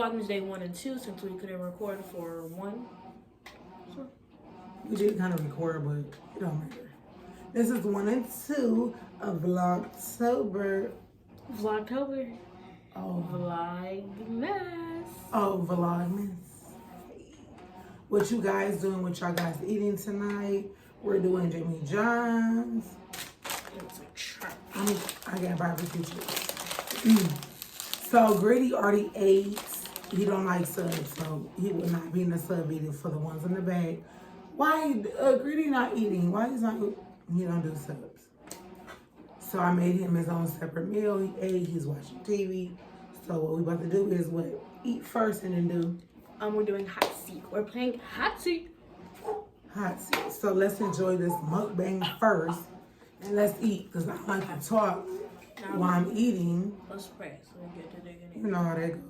Vlogmas Day 1 and 2 since we couldn't record for 1. So. We did kind of record, but it don't matter. This is 1 and 2 of Vlogtober. Vlogtober. Oh. Vlogmas. Oh, Vlogmas. What you guys doing? What y'all guys eating tonight? We're doing Jimmy John's. It's a trap. I got barbecue chips. So Gritty already ate. He don't like subs, so he will not be in the sub eater for the ones in the bag. Why Gritty not eating? Why he's not? He don't do subs. So I made him his own separate meal. He ate. He's watching TV. So what we about to do is what? Eat first and then do. We're doing hot seat. We're playing hot seat. Hot seat. So let's enjoy this mukbang first, and let's eat because I like to talk while I'm eating. Let's pray so we get to digging in. You know how that go.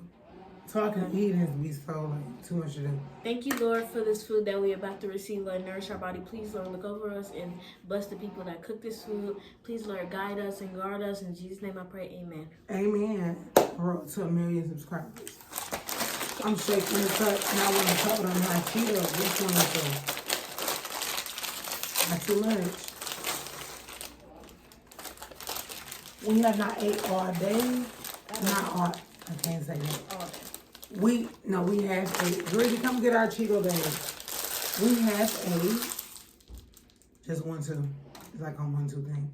Talking and eating is be so like too much to do. Thank you, Lord, for this food that we're about to receive. Lord, nourish our body. Please, Lord, look over us and bless the people that cook this food. Please, Lord, guide us and guard us. In Jesus' name I pray, amen. Amen. Road to 1 million subscribers. I'm shaking this up and I want to cover on my Cheetos. Which one is it? Not too much. We have not ate all day. Not all. I can't say that. All day. We have ate. Gritty, come get our Cheeto bag. We have ate. Just 1, 2. It's like on 1, 2 thing.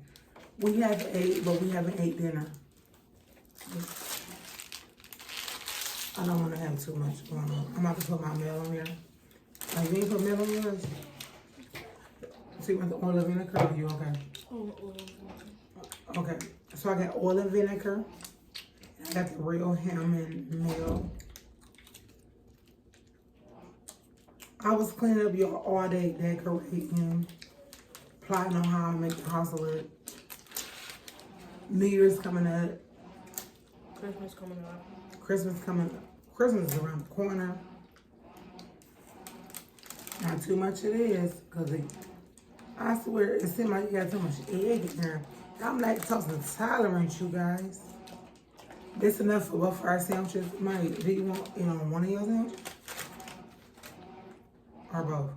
We have ate, but we haven't ate dinner. I don't want to have too much going on. I'm about to put my mail on here. Like, you ain't put mail on yours? See, with the oil and vinegar, are you okay? Okay, so I got oil and vinegar. I got the real ham and meal. I was cleaning up your all day decorating, plotting on how I make the house look. New Year's coming up. Christmas coming up. Christmas coming up. Christmas is around the corner. Not too much it is, because I swear it seems like you got too much egg in there. I'm lactose intolerant, you guys. This enough for both our sandwiches. Mike, do you want one of your sandwiches? Or both?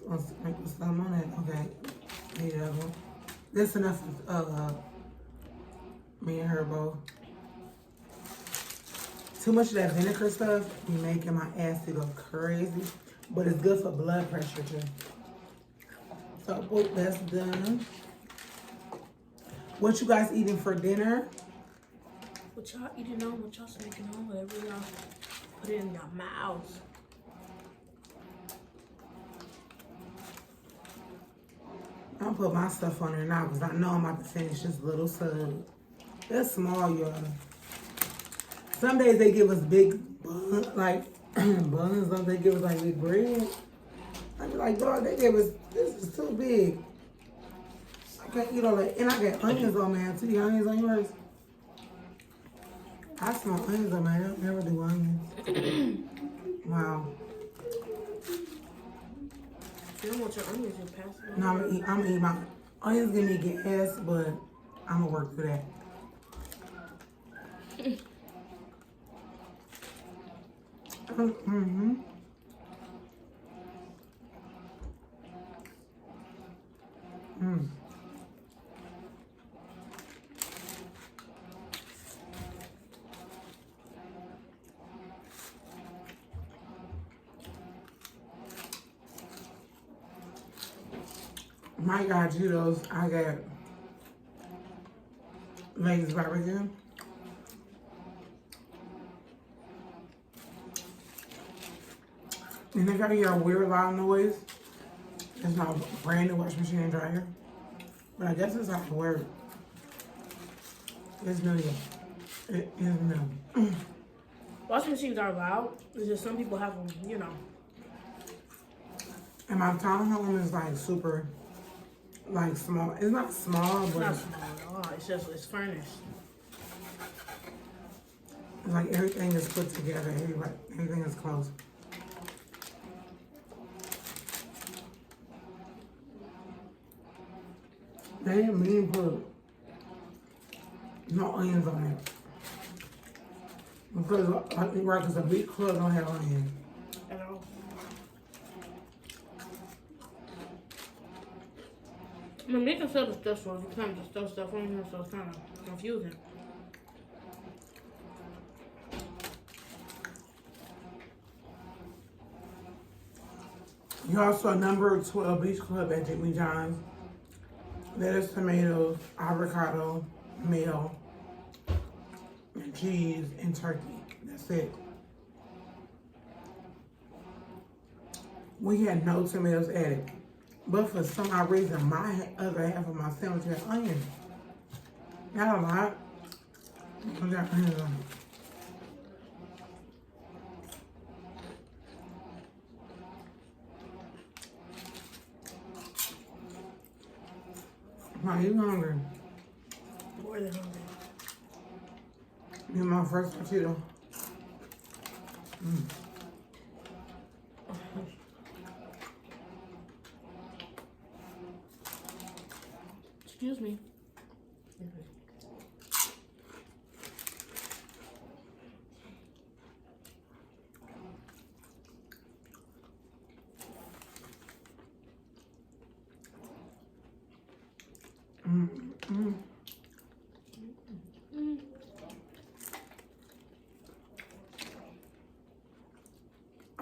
Let's sprinkle some on it. Okay. There you go. This enough for me and her both. Too much of that vinegar stuff be making my acid go crazy. But it's good for blood pressure too. So boop, that's done. What you guys eating for dinner? What y'all eating on? What y'all sneaking on? Whatever y'all put it in your mouths. I'll put my stuff on there now because I know I'm about to finish this little sub. It's small, y'all. Some days they give us big buns, like buns. Some they give us like big bread. I be like, dog, they gave us, this is too big. I can't eat all that. And I got onions on mine too. You got onions on yours? I smell onions on mine. I don't never do onions. Wow. You don't want your onions in past. No, I'm gonna eat my onions. Give me gas, but I'm gonna work through that. Mm-hmm. Mm. My God, Cheetos, I got Vegas barbecue. And if I hear a weird loud noise, it's my brand new washing machine and dryer. But I guess it's how it works. It's new, yeah. It is new. Washing machines are loud. It's just some people have them, you know. And my townhome is like super, like small. It's not small, It's but not small at all. It's just, it's furnished. it's like everything is put together. Everything is close. They didn't mean put no onions on it. Because I think right, because a big club don't have onion. At all. I mean, they can sell the stuff for you kind of just throw stuff on here, so it's kind of confusing. You also number 12 Beach Club at Jimmy John's. Lettuce, tomatoes, avocado, mayo, and cheese, and turkey. That's it. We had no tomatoes added. But for some odd reason, my other half of my sandwich had onions. Not a lot. I got onions on it. Are you hungry? More than hungry. Get my first potato. Excuse me.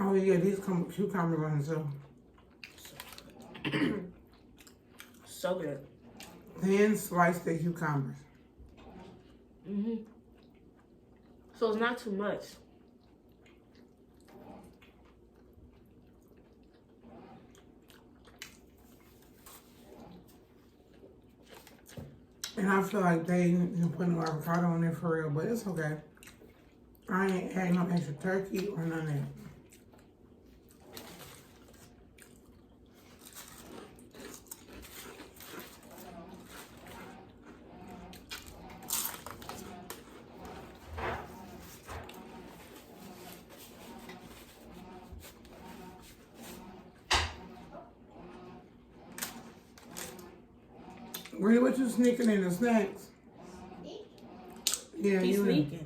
Oh yeah, these cucumbers on too. So good. Thin sliced the cucumbers. So it's not too much. And I feel like they didn't put no avocado on there for real, but it's okay. I ain't adding no extra turkey or none of that. Really, what you sneaking in the snacks? Yeah, He's you sneaking.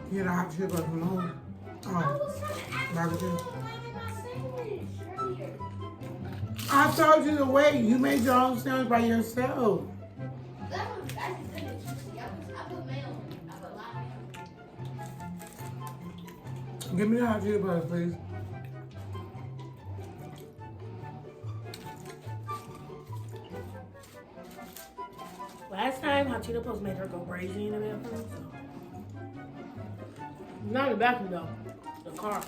Yeah, the hot chip from home. Oh, barbecue. I told you to wait. You made your own sandwich by yourself. Give me the hot chili butter, please. Last time, Hot Cheeto Post made her go crazy in the bathroom. So. Not in the bathroom though. The car.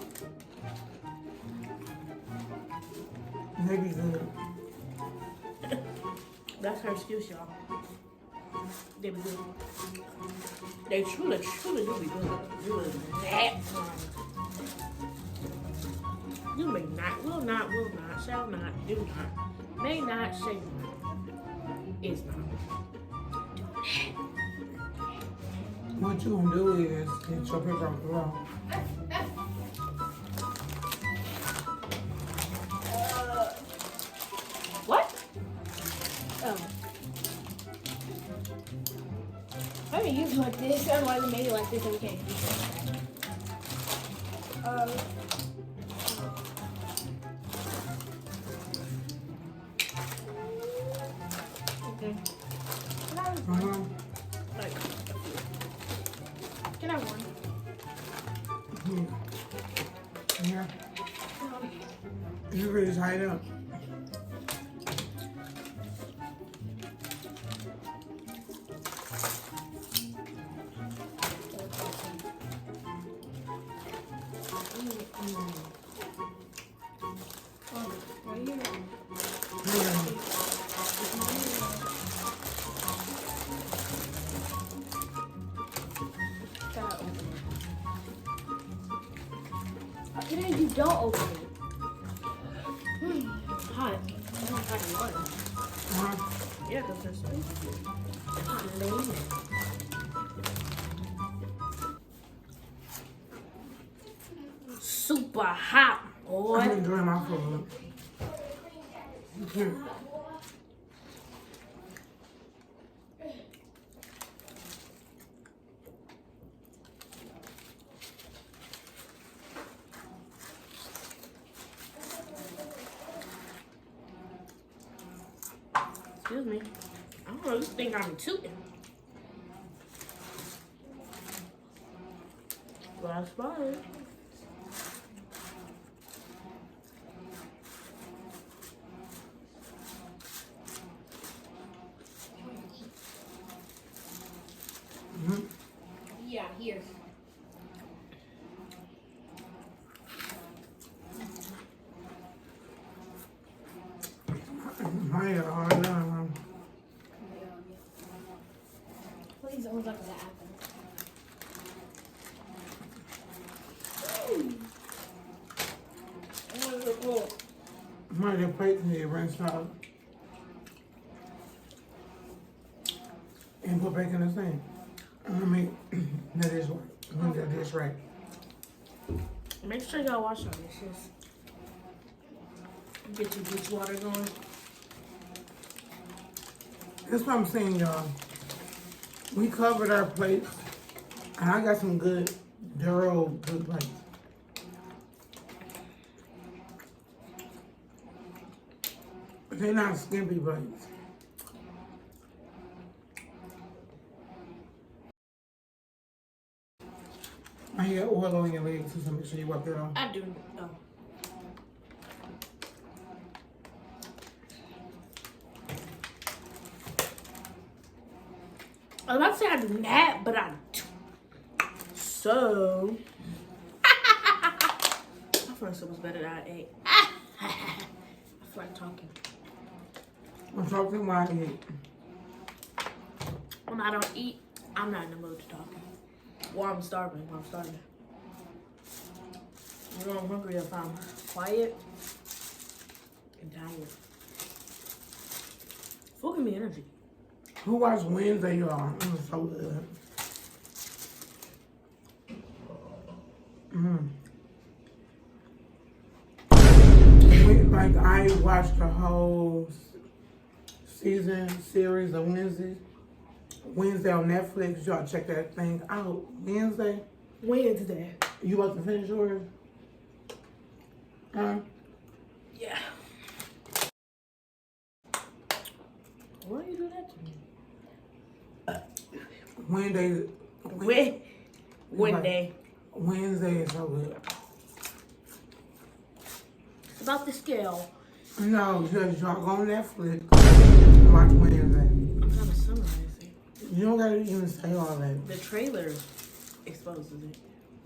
Maybe good. That's her excuse, y'all. They be good. They truly do be good. You was that wrong. You may not, will not, shall not, do not, may not, shall not, is not. What you gonna do is get your paper off the wall. What? Oh. I didn't use it like this. I don't know why they made it like this and we can't use it. Okay. Like, Can I have one? Yeah. You really tied up. Right here. Today you don't open it. Hot. I'm hot in water. Yeah, because it's hot and lame. Super hot, boy. I'm enjoying my food. Excuse me. I don't know, this thing got me tooting. Last bite. Yeah, here. Please don't look at the apple. My the plate need rinsed out and put back in the sink. I mean, that is right. That is right. Make sure y'all wash your dishes. Get your beach water going. That's what I'm saying, y'all. We covered our plates, and I got some good, thorough, good plates. They're not skimpy plates. I got oil on your legs, so make sure you wipe that off. I do. Oh. I was about to say I do not, but I do. So, my first was better than I ate. I feel like talking. I'm talking while I eat. When I don't eat, I'm not in the mood to talk. Or I'm starving. I'm starving. You know I'm hungry if I'm quiet and tired. Food give me energy. Who watched Wednesday, y'all? It was so good. Like, I watched the whole series of Wednesday. Wednesday on Netflix. Y'all check that thing out. Wednesday. You about to finish yours? Huh? Yeah. Why you do that to me? Wednesday. Wednesday. Wednesday is so good. It's about the scale. No, just y'all go on Netflix and watch Wednesday. I'm trying to summarize it. You don't gotta even say all that. The trailer exposes it.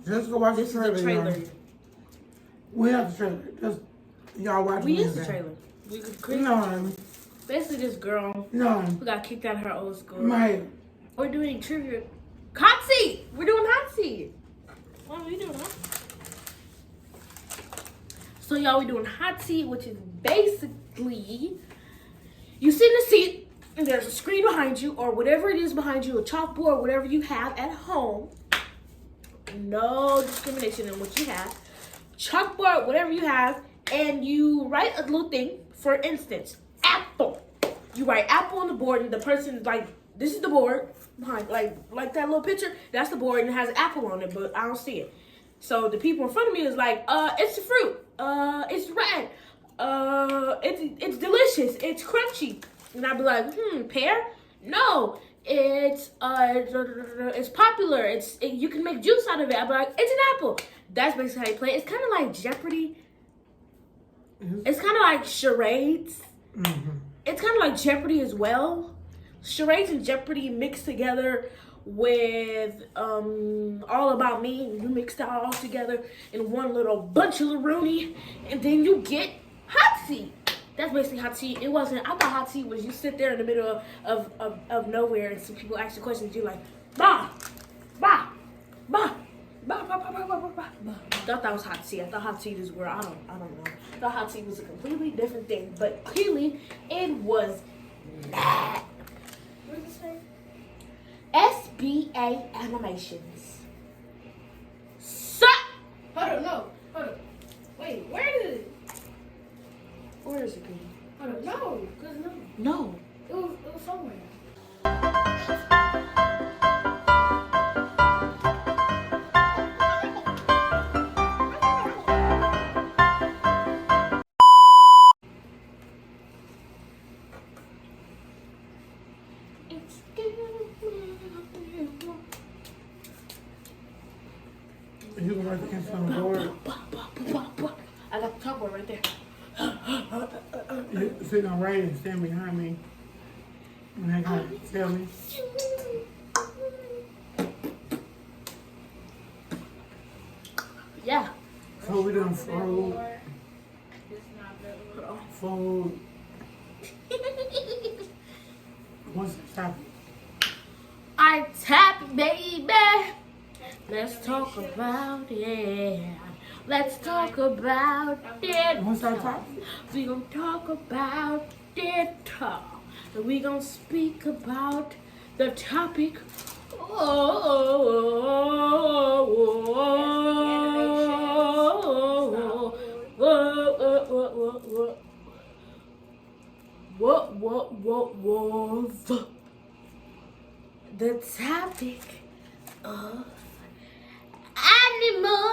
Just go watch This the is trailer. the trailer. Y'all. We have the trailer. Just y'all watch We Wednesday. used the trailer. We could create No, basically this girl no. who got kicked out of her old school. Mate, We're doing trivia. Hot seat! We're doing hot seat. What are we doing? Huh? So y'all, we doing hot seat, which is basically you sit in a seat and there's a screen behind you or whatever it is behind you, a chalkboard, whatever you have at home. No discrimination in what you have. Chalkboard, whatever you have, and you write a little thing. For instance, apple. You write apple on the board, and the person's like, this is the board behind, like that little picture. That's the board, and it has an apple on it, but I don't see it. So the people in front of me is like, it's a fruit. It's red. It's delicious. It's crunchy. And I'd be like, pear? No. It's popular. You can make juice out of it. I'd be like, it's an apple. That's basically how you play it. It's kind of like Jeopardy. It's kind of like charades. It's kind of like Jeopardy as well. Charades and Jeopardy mixed together with All About Me. You mix that all together in one little bunch of Rooney, and then you get hot seat. That's basically hot seat. It wasn't. I thought hot seat was you sit there in the middle of nowhere and some people ask you questions. You're like, bah, bah, bah, bah, bah, bah, bah, bah, bah, bah. thought that was hot tea. I thought hot tea is where I don't know. I thought hot tea was a completely different thing, but clearly it was not. What did it say? SBA Animations. So, Hold on, no. Hold on. Wait, where did it? where is it? Green? Hold on, no. Cause no. No. It was somewhere. You can write the answer on the board. I got the chalkboard right there. You sit on right and stand behind me. And they're gonna tell me. Yeah. So we done food. Food. What's the topic? I tap, baby. Let's talk about it. Let's talk about it. What's our topic? We gonna talk about it. And we gonna speak about the topic. What was the topic of animals?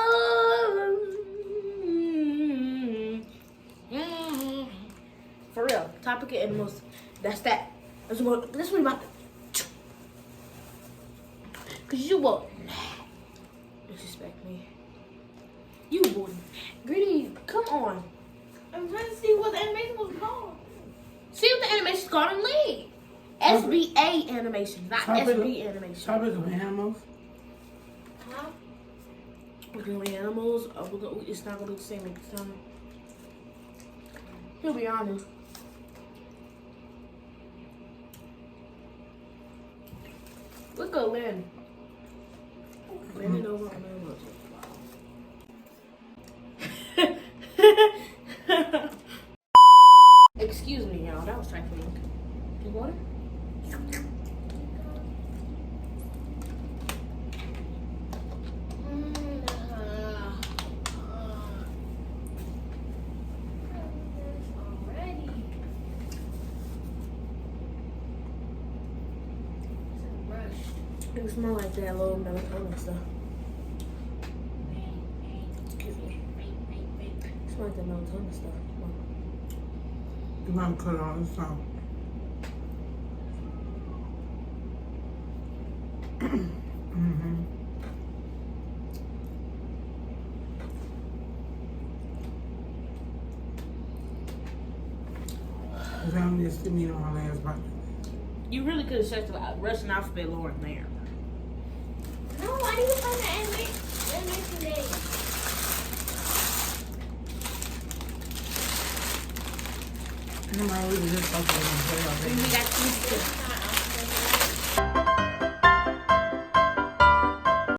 For real, topic of animals. That's that. That's what we about to. Cause you will disrespect me. You would. Greedy, come on. I'm trying to see what the animation was called. See what the animation's called and leave. SBA animation, not SB animation. Topic of animals. Huh? We're gonna be animals. It's not gonna be the same next time. He'll be honest. Look at Lynn. Lynn it over on my Excuse me, y'all. That was trifling. You want it? It smell like that little melatonin stuff. Excuse me. It smell like that melatonin stuff. You want to cut it on the song. Cause I'm just sitting here on my last bite. You really could have said the Russian alphabet lower than there. No, I need to find the animation name. I'm not really just talking about And we got these two.